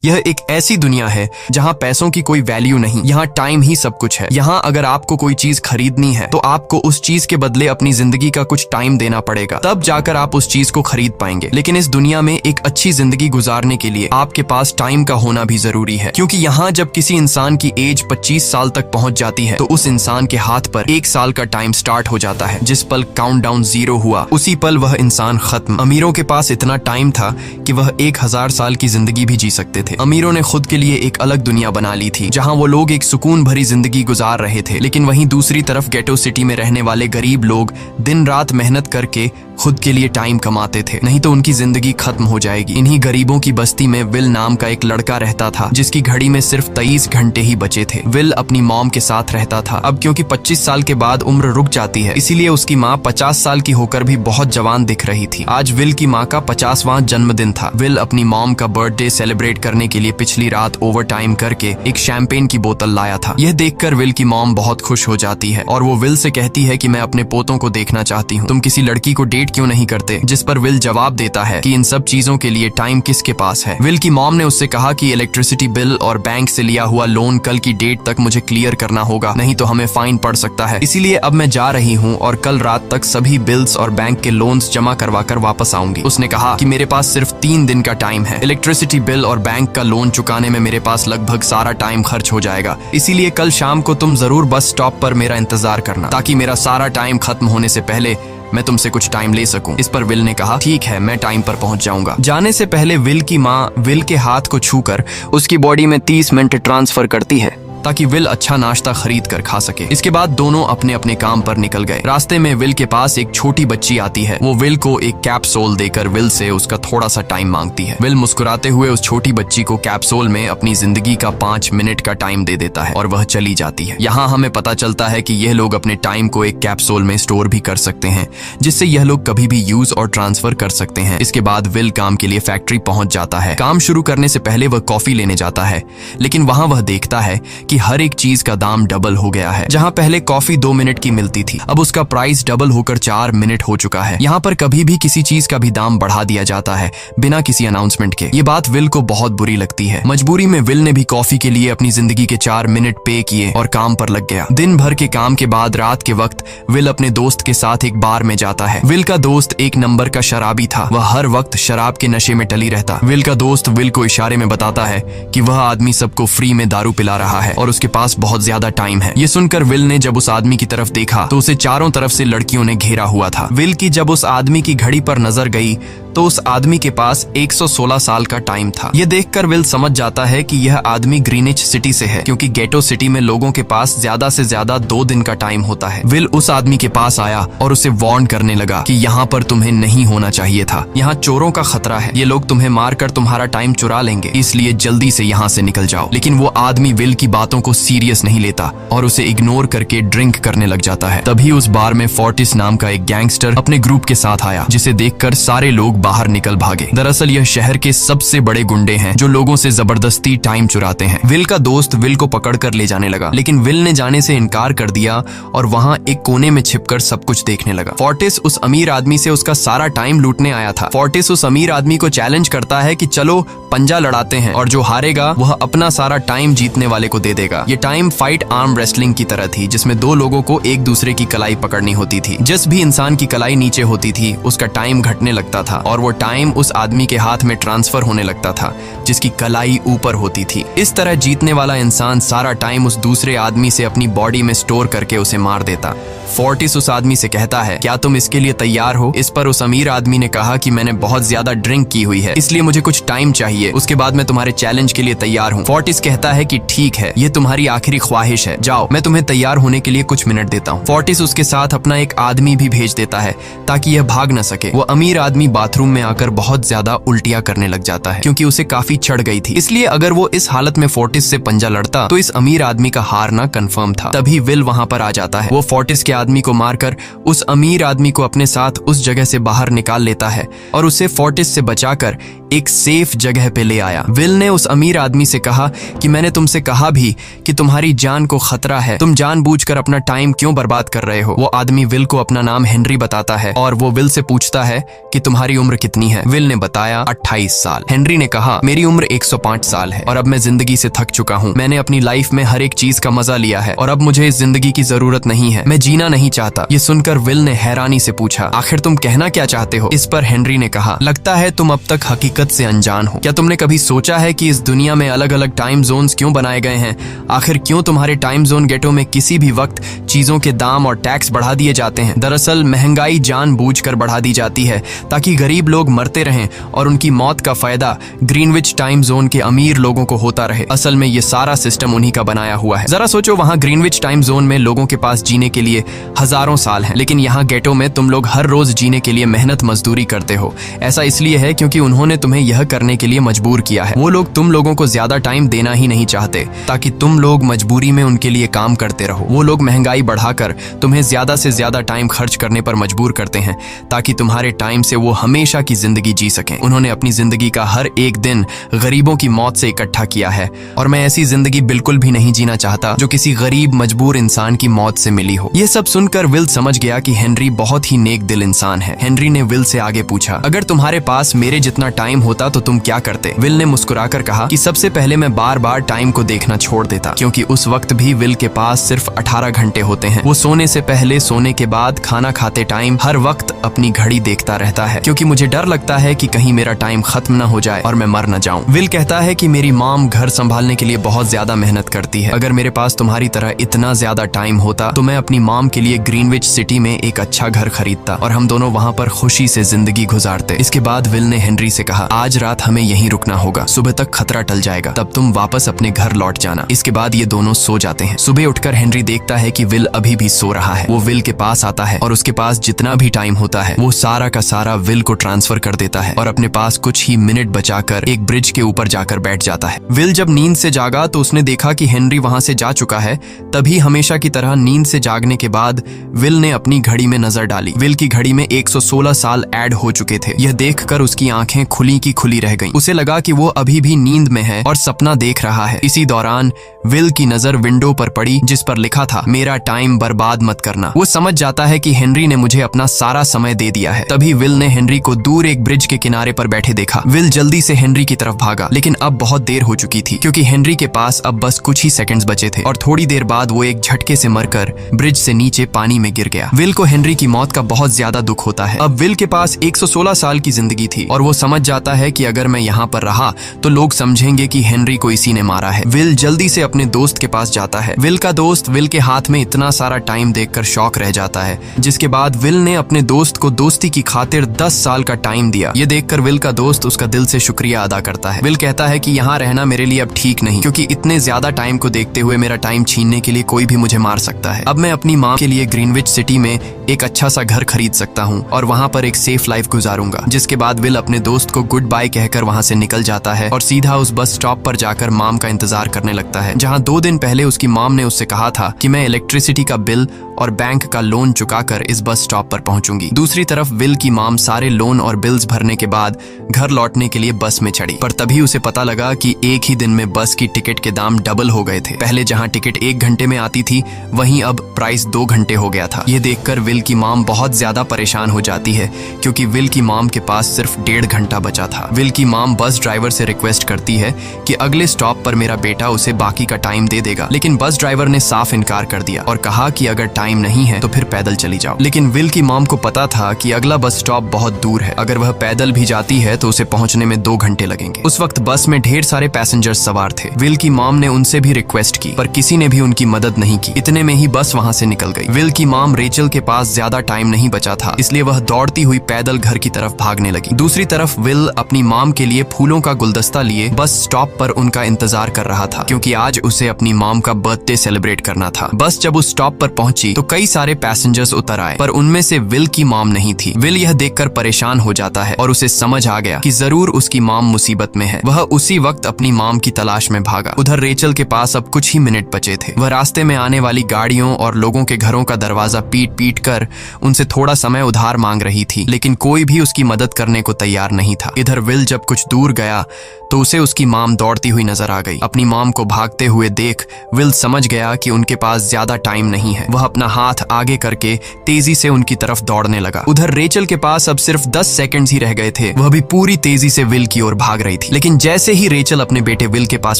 यह एक ऐसी दुनिया है जहां पैसों की कोई वैल्यू नहीं, यहाँ टाइम ही सब कुछ है। यहाँ अगर आपको कोई चीज खरीदनी है तो आपको उस चीज के बदले अपनी जिंदगी का कुछ टाइम देना पड़ेगा, तब जाकर आप उस चीज को खरीद पाएंगे। लेकिन इस दुनिया में एक अच्छी जिंदगी गुजारने के लिए आपके पास टाइम का होना भी जरूरी है, क्योंकि यहाँ जब किसी इंसान की एज 25 साल तक पहुंच जाती है तो उस इंसान के हाथ पर 1 साल का टाइम स्टार्ट हो जाता है। जिस पल काउंटडाउन 0 हुआ उसी पल वह इंसान खत्म। अमीरों के पास इतना टाइम था कि वह 1000 साल की जिंदगी भी जी सकते थे। अमीरों ने खुद के लिए एक अलग दुनिया बना ली थी जहां वो लोग एक सुकून भरी जिंदगी गुजार रहे थे, लेकिन वहीं दूसरी तरफ गेटो सिटी में रहने वाले गरीब लोग दिन रात मेहनत करके खुद के लिए टाइम कमाते थे, नहीं तो उनकी जिंदगी खत्म हो जाएगी। इन्हीं गरीबों की बस्ती में विल नाम का एक लड़का रहता था जिसकी घड़ी में सिर्फ 23 घंटे ही बचे थे। विल अपनी मॉम के साथ रहता था। अब क्योंकि 25 साल के बाद उम्र रुक जाती है, इसीलिए उसकी माँ 50 साल की होकर भी बहुत जवान दिख रही थी। आज विल की माँ का 50वां जन्मदिन था। विल अपनी मॉम का बर्थडे सेलिब्रेट करने के लिए पिछली रात ओवर टाइम करके एक शैंपेन की बोतल लाया था। यह देखकर विल की मॉम बहुत खुश हो जाती है और वो विल से कहती है कि मैं अपने पोतों को देखना चाहती हूँ, तुम किसी लड़की को डेट क्यों नहीं करते? जिस पर विल जवाब देता है कि इन सब चीजों के लिए टाइम किसके पास है। विल की मॉम ने उससे कहा कि इलेक्ट्रिसिटी बिल और बैंक से लिया हुआ लोन कल की डेट तक मुझे क्लियर करना होगा, नहीं तो हमें फाइन पड़ सकता है। इसीलिए अब मैं जा रही हूँ और कल रात तक सभी बिल्स और बैंक के लोन्स जमा करवा कर वापस आऊंगी। उसने कहा कि मेरे पास सिर्फ 3 दिन का टाइम है। इलेक्ट्रिसिटी बिल और बैंक का लोन चुकाने में मेरे पास लगभग सारा टाइम खर्च हो जाएगा, इसीलिए कल शाम को तुम जरूर बस स्टॉप पर मेरा इंतजार करना, ताकि मेरा सारा टाइम खत्म होने से पहले मैं तुमसे कुछ टाइम ले सकूं। इस पर विल ने कहा ठीक है, मैं टाइम पर पहुंच जाऊंगा। जाने से पहले विल की माँ विल के हाथ को छूकर उसकी बॉडी में 30 मिनट ट्रांसफर करती है ताकि विल अच्छा नाश्ता खरीद कर खा सके। इसके बाद दोनों अपने अपने काम पर निकल गए। रास्ते में विल के पास एक छोटी बच्ची आती है। वो विल को एक कैप्सूल देकर विल से उसका थोड़ा सा टाइम मांगती है। विल मुस्कुराते हुए उस छोटी बच्ची को कैप्सूल में अपनी जिंदगी का 5 मिनट का टाइम दे देता है और वह चली जाती है। यहाँ हमें पता चलता है कि यह लोग अपने टाइम को एक कैप्सूल में स्टोर भी कर सकते हैं, जिससे यह लोग कभी भी यूज और ट्रांसफर कर सकते हैं। इसके बाद विल काम के लिए फैक्ट्री पहुंच जाता है। काम शुरू करने से पहले वह कॉफी लेने जाता है, लेकिन वहां वह देखता है कि हर एक चीज का दाम डबल हो गया है। जहां पहले कॉफी 2 मिनट की मिलती थी, अब उसका प्राइस डबल होकर 4 मिनट हो चुका है। यहाँ पर कभी भी किसी चीज का भी दाम बढ़ा दिया जाता है बिना किसी अनाउंसमेंट के। ये बात विल को बहुत बुरी लगती है। मजबूरी में विल ने भी कॉफी के लिए अपनी जिंदगी के 4 मिनट पे किए और काम पर लग गया। दिन भर के काम के बाद रात के वक्त विल अपने दोस्त के साथ एक बार में जाता है। विल का दोस्त 1 नंबर का शराबी था। वह हर वक्त शराब के नशे में टली रहता। विल का दोस्त विल को इशारे में बताता है कि वह आदमी सबको फ्री में दारू पिला रहा है और उसके पास बहुत ज्यादा टाइम है। ये सुनकर विल ने जब उस आदमी की तरफ देखा तो उसे चारों तरफ से लड़कियों ने घेरा हुआ था। विल की जब उस आदमी की घड़ी पर नजर गई तो उस आदमी के पास 116 साल का टाइम था। यह देखकर विल समझ जाता है कि यह आदमी ग्रीनिच सिटी से है, क्योंकि गेटो सिटी में लोगों के पास ज्यादा से ज्यादा 2 दिन का टाइम होता है। विल उस आदमी के पास आया और उसे वार्न करने लगा कि यहाँ पर तुम्हें नहीं होना चाहिए था। यहाँ चोरों का खतरा है, ये लोग तुम्हें मारकर तुम्हारा टाइम चुरा लेंगे, इसलिए जल्दी से यहाँ से निकल जाओ। लेकिन वो आदमी विल की बातों को सीरियस नहीं लेता और उसे इग्नोर करके ड्रिंक करने लग जाता है। तभी उस बार में फोर्टिस नाम का एक गैंगस्टर अपने ग्रुप के साथ आया, जिसे देखकर सारे लोग बाहर निकल भागे। दरअसल यह शहर के सबसे बड़े गुंडे हैं जो लोगों से जबरदस्ती टाइम चुराते हैं। विल का दोस्त विल को पकड़कर ले जाने लगा, लेकिन विल ने जाने से इनकार कर दिया और वहां एक कोने में छिपकर सब कुछ देखने लगा। फोर्टिस उस अमीर आदमी से उसका सारा टाइम लूटने आया था। फोर्टिस उस अमीर आदमी को चैलेंज करता है कि चलो पंजा लड़ाते हैं और जो हारेगा वह अपना सारा टाइम जीतने वाले को दे देगा। ये टाइम फाइट आर्म रेसलिंग की तरह थी, जिसमें 2 लोगों को एक दूसरे की कलाई पकड़नी होती थी। जिस भी इंसान की कलाई नीचे होती थी उसका टाइम घटने लगता था और वो टाइम उस आदमी के हाथ में ट्रांसफर होने लगता था जिसकी कलाई ऊपर होती थी। इस तरह जीतने वाला इंसान सारा टाइम उस दूसरे आदमी से अपनी बॉडी में स्टोर करके उसे मार देता। फोर्टिस उस आदमी से कहता है क्या तुम इसके लिए तैयार हो? इस पर उस अमीर आदमी ने कहा कि मैंने बहुत ज्यादा ड्रिंक की हुई है, इसलिए मुझे कुछ टाइम चाहिए, उसके बाद मैं तुम्हारे चैलेंज के लिए तैयार हूँ। फोर्टिस कहता है कि ठीक है, ये तुम्हारी आखिरी ख्वाहिश है, जाओ मैं तुम्हें तैयार होने के लिए कुछ मिनट देता हूँ। फोर्टिस उसके साथ अपना एक आदमी भी भेज देता है ताकि यह भाग न सके। वो अमीर आदमी बाथरूम में आकर बहुत ज्यादा उल्टियां करने लग जाता है, क्योंकि उसे काफी चढ़ गई थी। इसलिए अगर वो इस हालत में फोर्टिस से पंजा लड़ता तो इस अमीर आदमी का हारना कंफर्म था। तभी विल वहां पर आ जाता है। वो फोर्टिस के आदमी को मारकर उस अमीर आदमी को अपने साथ उस जगह से बाहर निकाल लेता है और उसे फोर्टिस से बचाकर एक सेफ जगह पे ले आया। विल ने उस अमीर आदमी से कहा कि मैंने तुमसे कहा भी कि तुम्हारी जान को खतरा है, तुम जानबूझकर अपना टाइम क्यों बर्बाद कर रहे हो। वो आदमी विल को अपना नाम हेनरी बताता है और वो विल से पूछता है कि तुम्हारी उम्र कितनी है। विल ने बताया 28 साल। हेनरी ने कहा मेरी उम्र 105 साल है और अब मैं जिंदगी से थक चुका हूँ। मैंने अपनी लाइफ में हर एक चीज का मजा लिया है और अब मुझे इस जिंदगी की जरूरत नहीं है, मैं जीना नहीं चाहता। ये सुनकर विल ने हैरानी से पूछा आखिर तुम कहना क्या चाहते हो। इस पर हेनरी ने कहा लगता है तुम अब तक हकीकत से अनजान हो। क्या तुमने कभी सोचा है कि इस दुनिया में अलग अलग टाइम जोन्स क्यों बनाए गए हैं? आखिर क्यों तुम्हारे टाइम जोन गेटो में किसी भी वक्त चीजों के दाम और टैक्स बढ़ा दिए जाते हैं? दरअसल महंगाई जानबूझकर बढ़ा दी जाती है ताकि गरीब लोग मरते रहें और उनकी मौत का फायदा ग्रीनविच टाइम जोन के अमीर लोगों को होता रहे। असल में ये सारा सिस्टम उन्हीं का बनाया हुआ है। जरा सोचो, वहाँ ग्रीनविच टाइम जोन में लोगों के पास जीने के लिए हजारों साल हैं, लेकिन यहाँ गेटो में तुम लोग हर रोज जीने के लिए मेहनत मजदूरी करते हो। ऐसा इसलिए है क्योंकि उन्होंने तुम्हें यह करने के लिए मजबूर किया है। वो लोग तुम लोगों को ज्यादा टाइम देना ही नहीं चाहते ताकि तुम लोग मजबूरी में उनके लिए काम करते रहो। वो लोग महंगाई बढ़ाकर तुम्हें ज्यादा से ज्यादा टाइम खर्च करने पर मजबूर करते हैं ताकि तुम्हारे टाइम से वो हमेशा की जिंदगी जी सकें। उन्होंने अपनी जिंदगी का हर एक दिन गरीबों की मौत से इकट्ठा किया है और मैं ऐसी जिंदगी बिल्कुल भी नहीं जीना चाहता जो किसी गरीब मजबूर इंसान की मौत से मिली हो। ये सब सुनकर विल समझ गया कि हेनरी बहुत ही नेक दिल इंसान है। हेनरी ने विल से आगे पूछा अगर तुम्हारे पास मेरे जितना टाइम होता तो तुम क्या करते? विल ने मुस्कुराकर कहा कि सबसे पहले मैं बार बार टाइम को देखना छोड़ देता, क्योंकि उस वक्त भी विल के पास सिर्फ 18 घंटे होते हैं। वो सोने से पहले, सोने के बाद, खाना खाते टाइम हर वक्त अपनी घड़ी देखता रहता है, क्योंकि मुझे डर लगता है कि कहीं मेरा टाइम खत्म न हो जाए और मैं मर न जाऊं। विल कहता है कि मेरी मॉम घर संभालने के लिए बहुत ज्यादा मेहनत करती है। अगर मेरे पास तुम्हारी तरह इतना ज्यादा टाइम होता तो मैं अपनी मॉम के लिए ग्रीनविच सिटी में एक अच्छा घर खरीदता और हम दोनों वहाँ पर खुशी से जिंदगी गुजारते। इसके बाद विल ने हेनरी से कहा आज रात हमें यहीं रुकना होगा, सुबह तक खतरा टल जाएगा, तब तुम वापस अपने घर लौट जाना। इसके बाद ये दोनों सो जाते हैं। सुबह उठकर हेनरी देखता है कि विल अभी भी सो रहा है। वो विल के पास आता है और उसके पास जितना भी टाइम होता है वो सारा का सारा विल को ट्रांसफर कर देता है और अपने पास कुछ ही मिनट बचाकर एक ब्रिज के ऊपर जाकर बैठ जाता है। विल जब नींद से जागा तो उसने देखा कि हेनरी वहां से जा चुका है। तभी हमेशा की तरह नींद से जागने के बाद विल ने अपनी घड़ी में नजर डाली। विल की घड़ी में 116 साल ऐड हो चुके थे। यह देखकर उसकी आंखें खुली की खुली रह गईं। उसे लगा कि वो अभी भी नींद में है और सपना देख रहा है। इसी दौरान विल की नजर विंडो पर पड़ी जिस पर लिखा था मेरा टाइम बर्बाद मत करना। वो समझ जाता है कि हेनरी ने मुझे अपना सारा समय दे दिया है। तभी विल ने हेनरी को दूर एक ब्रिज के किनारे पर बैठे देखा। विल जल्दी से हेनरी की तरफ भागा, लेकिन अब बहुत देर हो चुकी थी क्योंकि हेनरी के पास अब बस कुछ ही सेकंड्स बचे थे और थोड़ी देर बाद वो एक झटके से मरकर ब्रिज से नीचे पानी में गिर गया। विल को हेनरी की मौत का बहुत ज्यादा दुख होता है। अब विल के पास 116 साल की जिंदगी थी और वो समझ जाता है कि अगर मैं यहाँ पर रहा तो लोग समझेंगे कि हेनरी को इसी ने मारा है। विल जल्दी से अपने दोस्त के पास जाता है। विल का दोस्त विल के हाथ में इतना सारा टाइम देखकर शॉक रह जाता है, जिसके बाद विल ने अपने दोस्त को दोस्ती की खातिर 10 साल का टाइम दिया। ये देखकर विल का दोस्त उसका दिल से शुक्रिया अदा करता है। विल कहता है कि यहाँ रहना मेरे लिए अब ठीक नहीं, क्योंकि इतने ज्यादा टाइम को देखते हुए मेरा टाइम छीनने के लिए कोई भी मुझे मार सकता है। अब मैं अपनी माँ के लिए ग्रीनविच सिटी में एक अच्छा सा घर खरीद सकता हूँ और वहाँ पर एक सेफ लाइफ गुजारूंगा। जिसके बाद विल अपने दोस्त को गुड बाय कहकर वहाँ से निकल जाता है और सीधा उस बस स्टॉप पर जाकर मॉम का इंतजार करने लगता है, जहाँ 2 दिन पहले उसकी मॉम ने उससे कहा था कि मैं इलेक्ट्रिसिटी का बिल और बैंक का लोन चुकाकर इस बस स्टॉप पर पहुंचूंगी। दूसरी तरफ विल की मॉम सारे लोन और बिल्स भरने के बाद घर लौटने के लिए बस में चढ़ी, पर तभी उसे पता लगा कि एक ही दिन में बस की टिकट के दाम डबल हो गए थे। पहले जहां टिकट 1 घंटे में आती थी वहीं अब प्राइस 2 घंटे हो गया था। ये देखकर विल की मॉम बहुत ज्यादा परेशान हो जाती है क्योंकि विल की मॉम के पास सिर्फ 1.5 घंटा बचा था। विल की मॉम बस ड्राइवर से रिक्वेस्ट करती है कि अगले स्टॉप पर मेरा बेटा उसे बाकी का टाइम दे देगा, लेकिन बस ड्राइवर ने साफ इनकार कर दिया और कहा कि अगर टाइम नहीं है तो फिर पैदल चली जाओ। लेकिन विल की मॉम को पता था कि अगला बस स्टॉप बहुत दूर है, अगर वह पैदल भी जाती है तो उसे पहुंचने में 2 घंटे लगेंगे। उस वक्त बस में ढेर सारे पैसेंजर्स सवार थे। विल की मॉम ने उनसे भी रिक्वेस्ट की पर किसी ने भी उनकी मदद नहीं की। इतने में ही बस वहां से निकल गई। विल की मॉम रेचल के पास ज्यादा टाइम नहीं बचा था, इसलिए वह दौड़ती हुई पैदल घर की तरफ भागने लगी। दूसरी तरफ विल अपनी मॉम के लिए फूलों का गुलदस्ता लिए बस स्टॉप पर उनका इंतजार कर रहा था, क्योंकि आज उसे अपनी मॉम का बर्थडे सेलिब्रेट करना था। बस जब उस स्टॉप पर पहुंची तो कई सारे पैसेंजर्स उतर आए, पर उनमें से विल की मॉम नहीं थी। विल यह देखकर परेशान हो जाता है और उसे समझ आ गया कि जरूर उसकी मॉम मुसीबत में है। वह उसी वक्त अपनी मॉम की तलाश में भागा। उधर रेचल के पास अब कुछ ही मिनट बचे थे। वह रास्ते में आने वाली गाड़ियों और लोगों के घरों का दरवाजा पीट पीट कर उनसे थोड़ा समय उधार मांग रही थी, लेकिन कोई भी उसकी मदद करने को तैयार नहीं था। इधर विल जब कुछ दूर गया तो उसे उसकी मॉम दौड़ती हुई नजर आ गई। अपनी मॉम को भागते हुए देख विल समझ गया कि उनके पास ज्यादा टाइम नहीं है। वह अपना हाथ आगे करके तेजी से उनकी तरफ दौड़ने लगा। उधर रेचल के पास अब सिर्फ 10 सेकंड्स ही रह गए थे। वह भी पूरी तेजी से विल की ओर भाग रही थी, लेकिन जैसे ही रेचल अपने बेटे विल के पास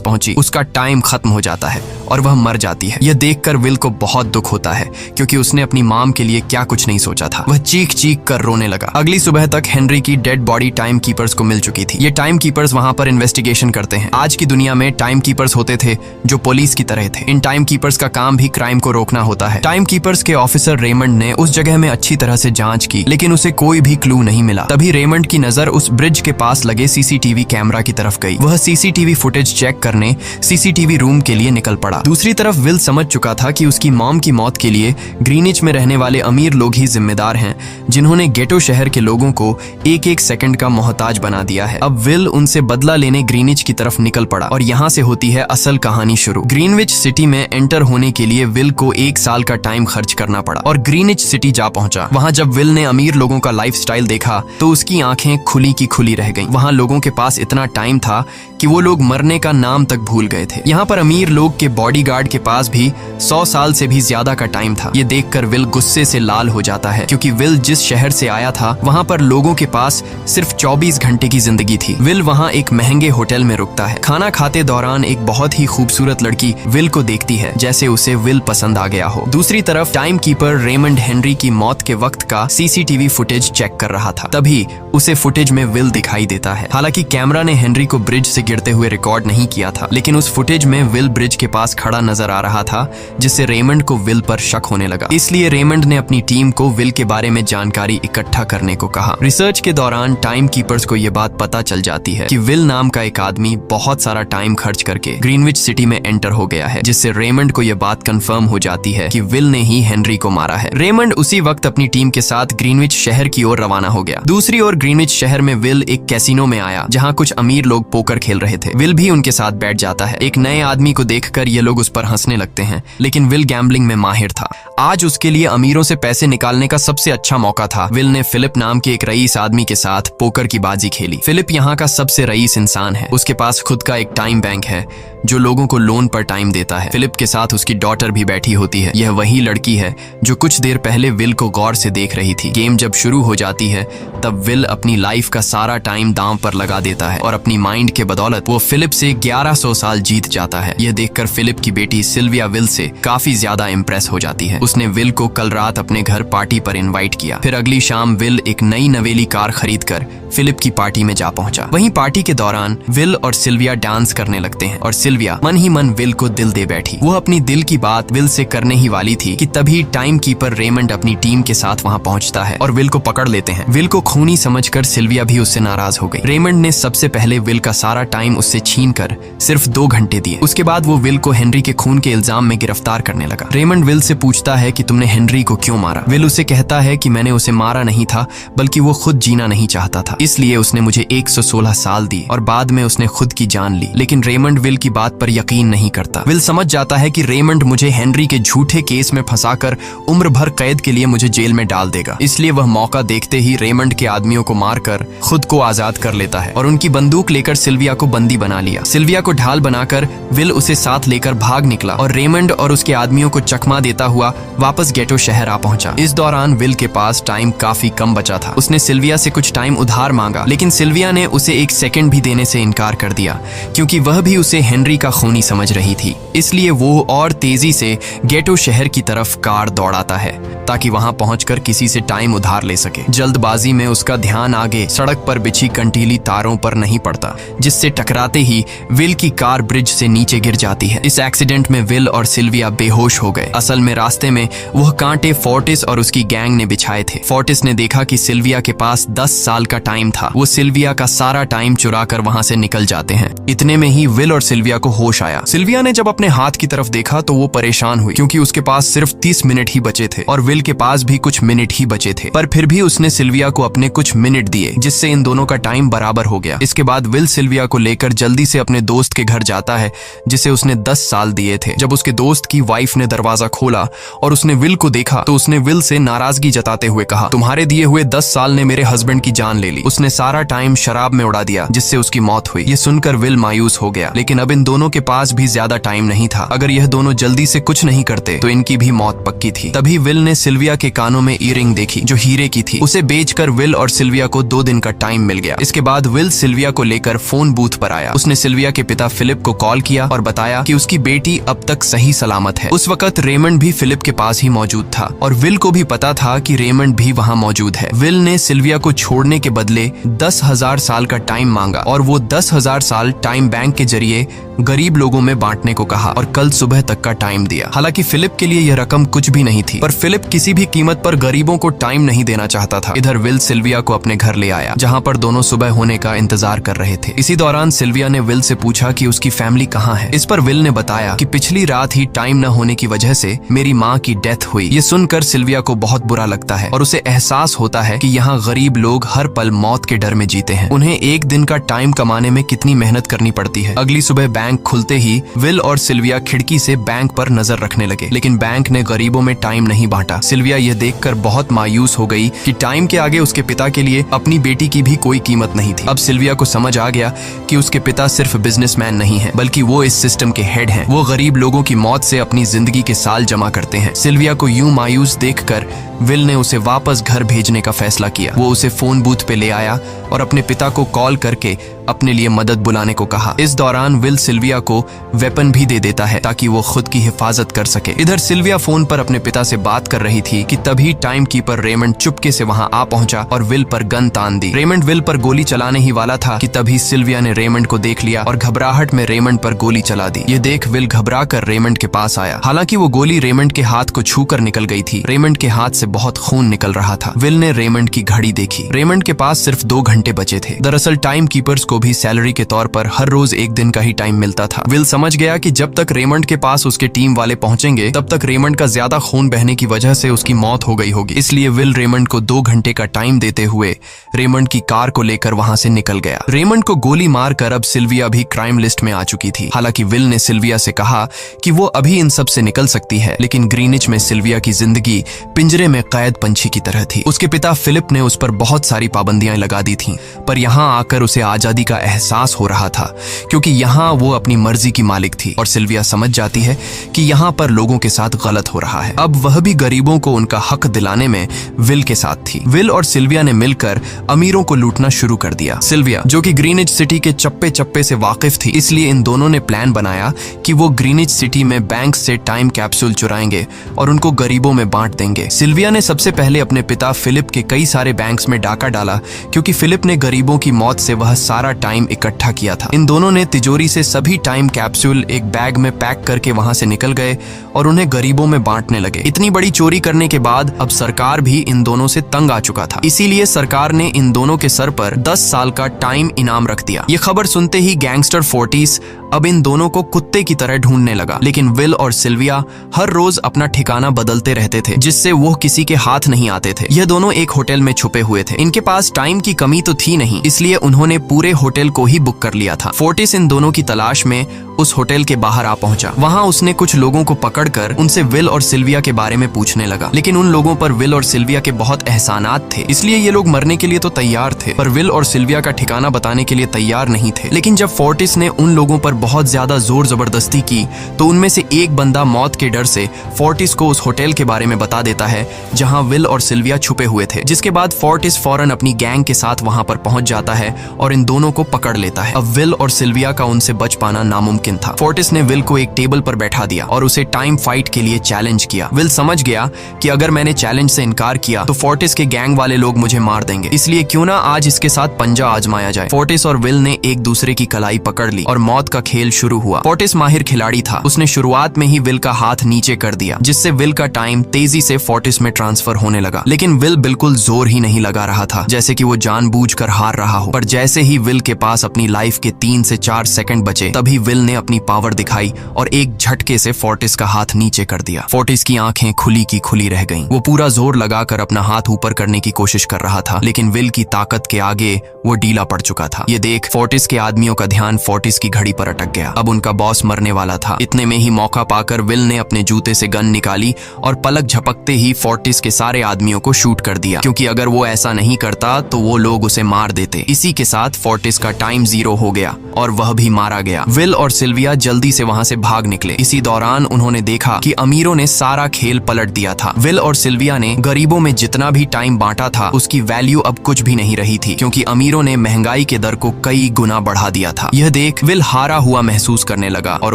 पहुंची, उसका टाइम खत्म हो जाता है और वह मर जाती है। यह देखकर विल को बहुत दुख होता है, क्योंकि उसने अपनी मॉम के लिए क्या कुछ नहीं सोचा था। वह चीख चीख कर रोने लगा। अगली सुबह तक हेनरी की डेड बॉडी टाइम कीपर्स को मिल चुकी थी। ये टाइम कीपर्स वहां पर इन्वेस्टिगेशन करते हैं। आज की दुनिया में टाइम कीपर्स होते थे जो पुलिस की तरह थे। इन टाइम कीपर्स का काम भी क्राइम को रोकना होता है। टाइम कीपर्स के ऑफिसर रेमंड ने उस जगह में अच्छी तरह से जांच की, लेकिन उसे कोई भी क्लू नहीं मिला। तभी रेमंड की नजर उस ब्रिज के पास लगे सीसीटीवी कैमरा की तरफ गई। वह सीसीटीवी फुटेज चेक करने सीसीटीवी रूम के लिए निकल पड़ा। दूसरी तरफ विल समझ चुका था कि उसकी मॉम की मौत के लिए ग्रीनिच में रहने वाले अमीर लोग ही जिम्मेदार हैं, जिन्होंने गेटो शहर के लोगों को एक एक सेकंड का मोहताज बना दिया है। अब विल उनसे बदला लेने ग्रीनिच की तरफ निकल पड़ा और यहाँ से होती है असल कहानी शुरू। ग्रीनविच सिटी में एंटर होने के लिए विल को 1 साल का टाइम खर्च करना पड़ा और ग्रीनिच सिटी जा पहुंचा। वहां जब विल ने अमीर लोगों का लाइफस्टाइल देखा तो उसकी आंखें खुली की खुली रह गईं। वहां लोगों के पास इतना टाइम था कि वो लोग मरने का नाम तक भूल गए थे। यहाँ पर अमीर लोग के बॉडीगार्ड के पास भी 100 साल से भी ज्यादा का टाइम था। ये देखकर विल गुस्से से लाल हो जाता है, क्योंकि विल जिस शहर से आया था वहां पर लोगों के पास सिर्फ 24 घंटे की जिंदगी थी। विल वहां एक महंगे होटल में रुकता है। खाना खाते दौरान एक बहुत ही खूबसूरत लड़की विल को देखती है, जैसे उसे विल पसंद आ गया हो। दूसरी तरफ टाइम कीपर रेमंड हेनरी की मौत के वक्त का सीसीटीवी फुटेज चेक कर रहा था। तभी उसे फुटेज में विल दिखाई देता है। हालांकि कैमरा ने हेनरी को ब्रिज से गिरते हुए रिकॉर्ड नहीं किया था, लेकिन उस फुटेज में विल ब्रिज के पास खड़ा नजर आ रहा था, जिससे रेमंड को विल पर शक होने लगा। इसलिए रेमंड ने अपनी टीम को विल के बारे में जानकारी इकट्ठा करने को कहा। रिसर्च के दौरान टाइम कीपर्स को यह बात पता चल जाती है कि विल नाम का एक आदमी बहुत सारा टाइम खर्च करके ग्रीनविच सिटी में एंटर हो गया है, जिससे रेमंड को यह बात कंफर्म हो जाती है कि विल ने ही हेनरी को मारा है। रेमंड उसी वक्त अपनी टीम के साथ ग्रीनविच शहर की ओर रवाना हो गया। दूसरी ओर ग्रीनविच शहर में विल एक कैसीनो में आया, जहां कुछ अमीर लोग पोकर खेल रहे थे। विल भी उनके साथ बैठ जाता है। एक नए आदमी को देखकर ये लोग उस पर हंसने लगते हैं, लेकिन विल गैम्बलिंग में माहिर था। आज उसके लिए अमीरों से पैसे निकालने का सबसे अच्छा मौका था। विल ने फिलिप नाम के एक रईस आदमी के साथ पोकर की बाजी खेली। फिलिप यहाँ का सबसे रईस इंसान है। उसके पास खुद का एक टाइम बैंक है जो लोगों को लोन पर टाइम देता है। फिलिप के साथ उसकी डॉटर भी बैठी होती है। यह वही लड़की है जो कुछ देर पहले विल को गौर से देख रही थी। गेम जब शुरू हो जाती है तब विल अपनी लाइफ का सारा टाइम दांव पर लगा देता है और अपनी माइंड के बदौलत वो फिलिप से 1100 साल जीत जाता है। यह देखकर फिलिप की बेटी सिल्विया विल से काफी ज्यादा इम्प्रेस हो जाती है। उसने विल को कल रात अपने घर पार्टी पर इनवाइट किया। फिर अगली शाम विल एक नई नवेली कार खरीदकर फिलिप की पार्टी में जा पहुंचा। वहीं पार्टी के दौरान विल और सिल्विया डांस करने लगते हैं और सिल्विया मन ही मन विल को दिल दे बैठी। वो अपनी दिल की बात विल से करने ही वाली थी कि तभी टाइम कीपर रेमंड अपनी टीम के साथ वहां पहुंचता है और विल को पकड़ लेते हैं। विल को खूनी समझकर सिल्विया भी उससे नाराज हो गई। रेमंड ने सबसे पहले विल का सारा टाइम उससे छीनकर सिर्फ 2 घंटे दिए। उसके बाद वो विल को हेनरी के खून के इल्जाम में गिरफ्तार करने लगा। रेमंड विल से पूछता है कि तुमने हेनरी को क्यों मारा। विल उसे कहता है कि मैंने उसे मारा नहीं था, बल्कि वो खुद जीना नहीं चाहता था, इसलिए उसने मुझे 116 साल दी और बाद में उसने खुद की जान ली। लेकिन रेमंड विल की बात पर यकीन नहीं करता। विल समझ जाता है कि रेमंड मुझे हेनरी के झूठे केस में फंसाकर उम्र भर कैद के लिए मुझे जेल में डाल देगा, इसलिए वह मौका देखते ही रेमंड के आदमियों को मारकर खुद को आजाद कर लेता है और उनकी बंदूक लेकर सिल्विया को बंदी बना लिया। सिल्विया को ढाल बनाकर विल उसे साथ लेकर भाग निकला और रेमंड और उसके आदमियों को चकमा देता हुआ वापस गेटो शहर आ पहुंचा। इस दौरान विल के पास टाइम काफी कम बचा था। उसने सिल्विया से कुछ टाइम उधार मांगा, लेकिन सिल्विया ने उसे 1 सेकंड भी देने से इनकार कर दिया, क्योंकि वह भी उसे हेनरी का खूनी समझ रही थी। इसलिए वो और तेजी से गेटो शहर की तरफ कार दौड़ाता है ताकि वहां पहुंचकर किसी से टाइम उधार ले सके। जल्दबाजी में उसका ध्यान आगे सड़क पर बिछी कंटीली तारों पर नहीं पड़ता, जिससे टकराते ही विल की कार ब्रिज से नीचे गिर जाती है। इस एक्सीडेंट में विल और सिल्विया बेहोश हो गए। असल में रास्ते में वह कांटे फोर्टिस और उसकी गैंग ने बिछाए थे। फोर्टिस ने देखा कि सिल्विया के पास 10 साल का टाइम था। वो सिल्विया का सारा टाइम चुरा कर वहां से निकल जाते हैं। इतने में ही विल और सिल्विया को होश आया। सिल्विया ने जब अपने हाथ की तरफ देखा तो वो परेशान हुई, क्योंकि उसके पास सिर्फ 30 मिनट ही बचे थे और विल के पास भी कुछ मिनट ही बचे थे। पर फिर भी उसने सिल्विया को अपने कुछ मिनट दिए, जिससे इन दोनों का टाइम बराबर हो गया। इसके बाद विल सिल्विया को लेकर जल्दी से अपने दोस्त के घर जाता है जिसे उसने 10 साल दिए थे। जब उसके दोस्त की वाइफ ने दरवाजा खोला और उसने विल को देखा तो उसने विल से नाराजगी जताते हुए कहा, तुम्हारे दिए हुए 10 साल ने मेरे हस्बैंड की जान ले ली। उसने सारा टाइम शराब में उड़ा दिया जिससे उसकी मौत हुई। ये सुनकर विल मायूस हो गया, लेकिन अब इन दोनों के पास भी ज्यादा टाइम नहीं था। अगर यह दोनों जल्दी से कुछ नहीं करते तो इनकी भी मौत पक्की थी। तभी विल ने सिल्विया के कानों में ईयरिंग देखी जो हीरे की थी। उसे बेचकर विल और सिल्विया को 2 दिन का टाइम मिल गया। इसके बाद विल सिल्विया को लेकर फोन बूथ पर आया। उसने सिल्विया के पिता फिलिप को कॉल किया और बताया कि उसकी बेटी अब तक सही सलामत है। उस वक्त रेमंड भी फिलिप के पास ही मौजूद था और विल को भी पता था कि रेमंड भी वहाँ मौजूद है। विल ने सिल्विया को छोड़ने के बदले 10,000 साल का टाइम मांगा और वो 10,000 साल टाइम बैंक के जरिए गरीब लोगों में बांटने को कहा और कल सुबह तक का टाइम दिया। हालांकि फिलिप के लिए यह रकम कुछ भी नहीं थी, पर फिलिप किसी भी कीमत पर गरीबों को टाइम नहीं देना चाहता था। इधर विल सिल्विया को अपने घर ले आया जहां पर दोनों सुबह होने का इंतजार कर रहे थे। इसी दौरान सिल्विया ने विल से पूछा कि उसकी फैमिली कहाँ है। इस पर विल ने बताया कि पिछली रात ही टाइम न होने की वजह से मेरी माँ की डेथ हुई। ये सुनकर सिल्विया को बहुत बुरा लगता है और उसे एहसास होता है कि यहाँ गरीब लोग हर पल मौत के डर में जीते हैं। उन्हें एक दिन का टाइम कमाने में कितनी मेहनत करनी पड़ती है। अगली सुबह बैंक खुलते ही विल और सिल्विया खिड़की से बैंक पर नजर रखने लगे, लेकिन बैंक ने गरीबों में टाइम नहीं बांटा। सिल्विया यह देखकर बहुत मायूस हो गई कि टाइम के आगे उसके पिता के लिए अपनी बेटी की भी कोई कीमत नहीं थी। अब सिल्विया को समझ आ गया कि उसके पिता सिर्फ बिजनेसमैन नहीं है, बल्कि वो इस सिस्टम के हेड हैं। वो गरीब लोगों की मौत से अपनी जिंदगी के साल जमा करते हैं। सिल्विया को यूं मायूस देखकर विल ने उसे वापस घर भेजने का फैसला किया। वो उसे फोन बूथ पे ले आया और अपने पिता को कॉल करके अपने लिए मदद बुलाने को कहा। इस दौरान विल सिल्विया को वेपन भी दे देता है ताकि वो खुद की हिफाजत कर सके। इधर सिल्विया फोन पर अपने पिता से बात कर रही थी कि तभी टाइम कीपर रेमंड चुपके से वहां आ पहुंचा और विल पर गन तान दी। रेमंड विल पर गोली चलाने ही वाला था कि तभी सिल्विया ने रेमंड को देख लिया और घबराहट में रेमंड पर गोली चला दी। ये देख विल घबरा कर रेमंड के पास आया। हालांकि वो गोली रेमंड के हाथ को छू कर निकल गई थी। रेमंड के हाथ से बहुत खून निकल रहा था। विल ने रेमंड की घड़ी देखी। रेमंड के पास सिर्फ 2 घंटे बचे थे। दरअसल टाइम कीपर्स को भी सैलरी के तौर पर हर रोज 1 दिन का ही टाइम मिलता था। विल समझ गया कि जब तक रेमंड के पास उसके टीम वाले पहुंचेंगे तब तक रेमंड का ज्यादा खून बहने की वजह से उसकी मौत हो गई होगी। इसलिए विल रेमंड को 2 घंटे का टाइम देते हुए रेमंड की कार को लेकर वहां से निकल गया। रेमंड को गोली मारकर अब सिल्विया भी क्राइम लिस्ट में आ चुकी थी। हालांकि विल ने सिल्विया से कहा कि वो अभी इन सब से निकल सकती है, लेकिन ग्रीनिच में सिल्विया की जिंदगी पिंजरे में कैद पंछी की तरह थी। उसके पिता फिलिप ने उस पर बहुत सारी पाबंदियां लगा दी थीं, पर यहाँ आकर उसे आजादी का एहसास हो रहा था क्योंकि यहाँ वो अपनी मर्जी की मालिक थी और सिल्विया समझ जाती है कि यहाँ पर लोगों के साथ गलत हो रहा है। अब वह भी गरीबों को उनका हक दिलाने में विल के साथ थी। विल और सिल्विया ने मिलकर अमीरों को लूटना शुरू कर दिया। सिल्विया जो कि ग्रीनिच सिटी के चप्पे चप्पे से वाकिफ थी, इसलिए इन दोनों ने प्लान बनाया कि वो ग्रीनिच सिटी में बैंक से टाइम कैप्सूल चुराएंगे और उनको गरीबों में बांट देंगे। सिल्विया ने सबसे पहले अपने पिता फिलिप के कई सारे बैंक्स में डाका डाला क्योंकि फिलिप ने गरीबों की मौत से वह सारा टाइम इकट्ठा किया था। इन दोनों ने तिजोरी से सभी टाइम कैप्सूल एक बैग में पैक करके वहां से निकल गए और उन्हें गरीबों में बांटने लगे। इतनी बड़ी चोरी करने के बाद अब सरकार भी इन दोनों से तंग आ चुका था, इसीलिए सरकार ने इन दोनों के सर पर 10 साल का टाइम इनाम रख दिया। ये खबर सुनते ही गैंगस्टर फोर्टिस अब इन दोनों को कुत्ते की तरह ढूंढने लगा, लेकिन विल और सिल्विया हर रोज अपना ठिकाना बदलते रहते थे जिससे वो किसी के हाथ नहीं आते थे। यह दोनों एक होटल में छुपे हुए थे। इनके पास टाइम की कमी तो थी नहीं, इसलिए उन्होंने पूरे होटल को ही बुक कर लिया था। फोर्टिस इन दोनों की तलाश में उस होटल के बाहर आ पहुंचा। वहां उसने कुछ लोगों को पकड़कर उनसे विल और सिल्विया के बारे में पूछने लगा, लेकिन उन लोगों पर विल और सिल्विया के बहुत एहसानात थे, इसलिए ये लोग मरने के लिए तो तैयार थे, पर विल और सिल्विया का ठिकाना बताने के लिए तैयार नहीं थे। लेकिन जब फोर्टिस ने उन लोगों पर बहुत ज्यादा जोर जबरदस्ती की तो उनमें से एक बंदा मौत के डर से फोर्टिस को उस होटल के बारे में बता देता है जहां विल और सिल्विया छुपे हुए थे, जिसके बाद फोर्टिस फौरन अपनी गैंग के साथ वहां पर पहुंच जाता है और इन दोनों को पकड़ लेता है। अब विल और सिल्विया का उनसे बच पाना नामुमकिन था। फोर्टिस ने विल को एक टेबल पर बैठा दिया और उसे टाइम फाइट के लिए चैलेंज किया। विल समझ गया कि अगर मैंने चैलेंज से इनकार किया तो फोर्टिस के गैंग वाले लोग मुझे मार देंगे, इसलिए क्यों ना आज इसके साथ पंजा आजमाया जाए। फोर्टिस और विल ने एक दूसरे की कलाई पकड़ ली और मौत का खेल शुरू हुआ। फोर्टिस माहिर खिलाड़ी था, उसने शुरुआत में ही विल का हाथ नीचे कर दिया, जिससे विल का टाइम तेजी से फोर्टिस में ट्रांसफर होने लगा। लेकिन विल बिल्कुल जोर ही नहीं लगा रहा था, जैसे कि वो जानबूझकर हार रहा हो। पर जैसे ही विल के पास अपनी लाइफ के 3 से 4 सेकंड बचे, तभी विल ने अपनी पावर दिखाई और एक झटके से फोर्टिस का हाथ नीचे कर दिया। फोर्टिस की आंखें खुली की खुली रह गईं। वो पूरा जोर लगाकर अपना हाथ ऊपर करने की कोशिश कर रहा था, लेकिन विल की ताकत के आगे वो ढीला पड़ चुका था। ये देख फोर्टिस के आदमियों का ध्यान फोर्टिस की घड़ी पर अटक गया। अब उनका बॉस मरने वाला था। इतने में ही मौका पाकर विल ने अपने जूते से गन निकाली और पलक झपकते ही फोर्टिस के सारे आदमियों को शूट कर दिया, क्योंकि अगर वो ऐसा नहीं करता तो वो लोग उसे मार देते। इसी के साथ फोर्टिस का टाइम 0 हो गया और वह भी मारा गया। विल और सिल्विया जल्दी से वहां से भाग निकले। इसी दौरान उन्होंने देखा कि अमीरों ने सारा खेल पलट दिया था। विल और सिल्विया ने गरीबों में जितना भी टाइम बांटा था उसकी वैल्यू अब कुछ भी नहीं रही थी, क्योंकि अमीरों ने महंगाई के दर को कई गुना बढ़ा दिया था। यह देख विल हारा हुआ महसूस करने लगा और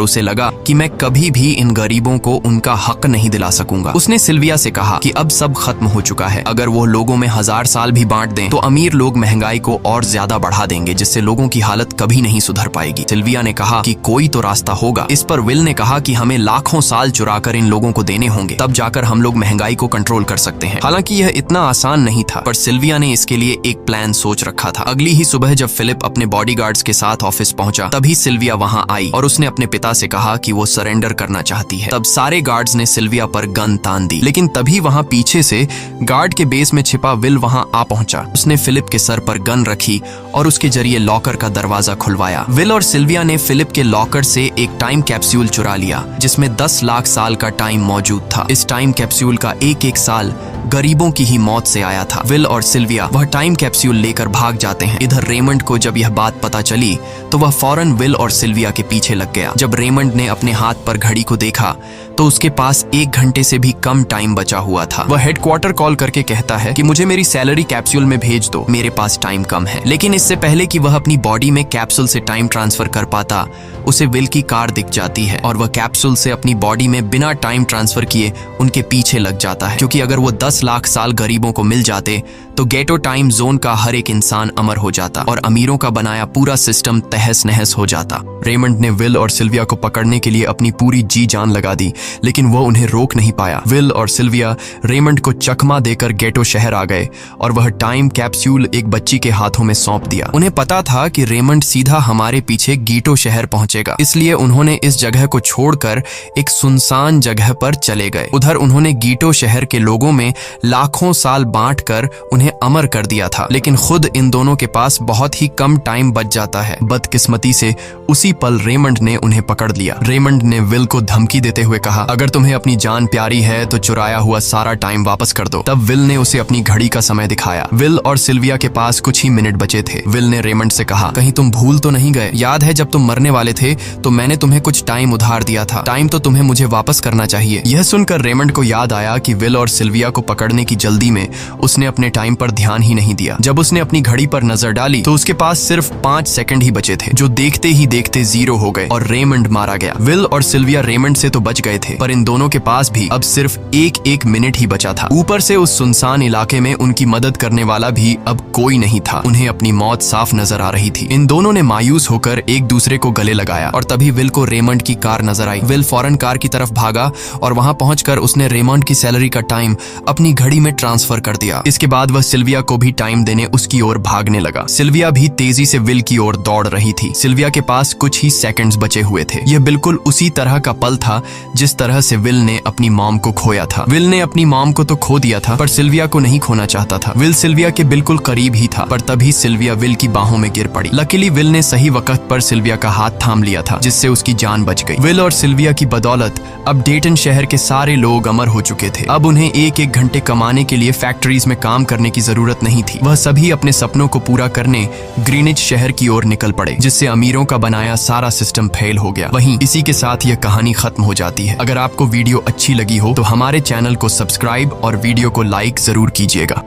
उसे लगा कि मैं कभी भी इन गरीबों को उनका हक नहीं दिला सकूंगा। उसने सिल्विया से कहा कि अब सब खत्म हो चुका है। अगर वो लोगों में 1000 साल भी बांट दें तो अमीर लोग महंगाई को और ज्यादा बढ़ा देंगे, जिससे लोगों की हालत कभी नहीं सुधर पाएगी। सिल्विया ने कहा कि कोई तो रास्ता होगा। इस पर विल ने कहा कि हमें लाखों साल चुराकर इन लोगों को देने होंगे, तब जाकर हम लोग महंगाई को कंट्रोल कर सकते हैं। हालांकि यह इतना आसान नहीं था, पर सिल्विया ने इसके लिए एक प्लान सोच रखा था। अगली ही सुबह जब फिलिप अपने बॉडीगार्ड्स के साथ ऑफिस पहुंचा, तभी सिल्विया वहां आई और उसने अपने पिता से कहा कि वो सरेंडर करना चाहती है। तब सारे गार्ड्स ने सिल्विया पर गन तान दी, लेकिन तभी वहां पीछे से गार्ड के बेस में छिपा विल वहां आ पहुंचा। उसने फिलिप के सर पर गन रखी और उसके जरिए लॉकर का दरवाजा खुलवाया। विल और सिल्विया ने फिलिप के लॉकर से एक टाइम कैप्सूल चुरा लिया, जिसमें 10 लाख साल का टाइम मौजूद था। इस टाइम कैप्सूल का एक एक साल गरीबों की ही मौत से आया था। विल और सिल्विया वह टाइम कैप्सूल लेकर भाग जाते हैं। इधर रेमंड को जब यह बात पता चली तो वह फौरन विल और सिल्विया के पीछे लग गया। जब रेमंड ने अपने हाथ पर घड़ी को देखा तो उसके पास 1 घंटे से भी कम टाइम बचा हुआ था। वह हेडक्वार्टर कॉल करके कहता है कि मुझे मेरी सैलरी कैप्सूल में भेज दो, मेरे पास टाइम कम है। लेकिन इससे पहले कि वह अपनी बॉडी में कैप्सूल से टाइम ट्रांसफर कर पाता, उसे विल की कार दिख जाती है और वह कैप्सूल से अपनी बॉडी में बिना टाइम ट्रांसफर किए उनके पीछे लग जाता है, क्योंकि अगर वो 10 लाख साल गरीबों को मिल जाते तो गेटो टाइम जोन का हर एक इंसान अमर हो जाता और अमीरों का बनाया पूरा सिस्टम तहस नहस हो जाता। रेमंड ने विल और सिल्विया को पकड़ने के लिए अपनी पूरी जी जान लगा दी, लेकिन वो उन्हें रोक नहीं पाया। विल और सिल्विया रेमंड को चकमा देकर गेटो शहर आ गए और वह टाइम कैप्सूल एक बच्ची के हाथों में सौंप दिया। उन्हें पता था कि रेमंड सीधा हमारे पीछे गीटो शहर पहुंचेगा, इसलिए उन्होंने इस जगह को छोड़कर एक सुनसान जगह पर चले गए। उधर उन्होंने गीटो शहर के लोगों में लाखों साल बांटकर उन्हें अमर कर दिया था, लेकिन खुद इन दोनों के पास बहुत ही कम टाइम बच जाता है। बदकिस्मती से उसी पल रेमंड ने उन्हें पकड़ लिया। रेमंड ने विल को धमकी देते हुए कहा, अगर तुम्हें अपनी जान प्यारी है तो चुराया हुआ सारा टाइम वापस कर दो। तब विल ने उसे अपनी घड़ी का समय दिखाया। विल और सिल्विया के पास कुछ ही मिनट बचे थे। विल ने रेमंड से कहा, कहीं तुम भूल तो नहीं गए? याद है जब तुम मरने वाले थे तो मैंने तुम्हें कुछ टाइम उधार दिया था। टाइम तो तुम्हें मुझे वापस करना चाहिए। यह सुनकर रेमंड को याद आया कि विल और सिल्विया को पकड़ने की जल्दी में उसने अपने टाइम पर ध्यान ही नहीं दिया। जब उसने अपनी घड़ी पर नजर डाली तो उसके पास सिर्फ 5 सेकंड ही बचे थे, जो देखते ही देखते 0 हो गए और रेमंड मारा गया। विल और सिल्विया रेमंड से तो बच गए थे, पर इन दोनों के पास भी अब सिर्फ एक मिनट ही बचा था। ऊपर से उस सुनसान इलाके में उनकी मदद करने वाला भी अब कोई नहीं था। उन्हें अपनी मौत साफ नजर आ रही थी। इन दोनों ने मायूस होकर एक दूसरे को गले लगाया और तभी विल को रेमंड की कार नजर आई। विल फौरन कार की तरफ भागा और वहां पहुंचकर उसने रेमंड की सैलरी का टाइम अपनी घड़ी में ट्रांसफर कर दिया। इसके बाद वह सिल्विया को भी टाइम देने उसकी ओर भागने लगा। सिल्विया भी तेजी से विल की ओर दौड़ रही थी। सिल्विया के पास कुछ ही सेकंड्स बचे हुए थे। यह बिल्कुल उसी तरह का पल था जिस तरह से विल ने अपनी मॉम को खोया था। विल ने अपनी मॉम को तो खो दिया था, पर सिल्विया को नहीं खोना चाहता था। विल सिल्विया के बिल्कुल करीब ही था, पर तभी सिल्विया विल की बाहों में गिर पड़ी। लकीली विल ने सही वक्त पर सिल्विया का हाथ थाम लिया था, जिससे उसकी जान बच गई। विल और सिल्विया की बदौलत अब डेटन शहर के सारे लोग अमर हो चुके थे। अब उन्हें 1-1 घंटे कमाने के लिए फैक्ट्रीज में काम करने की जरूरत नहीं थी। वह सभी अपने सपनों को पूरा करने ग्रीनिच शहर की ओर निकल पड़े, जिससे अमीरों का बनाया सारा सिस्टम फेल हो गया। वहीं इसी के साथ यह कहानी खत्म हो जाती है। अगर आपको वीडियो अच्छी लगी हो तो हमारे चैनल को सब्सक्राइब और वीडियो को लाइक जरूर कीजिएगा।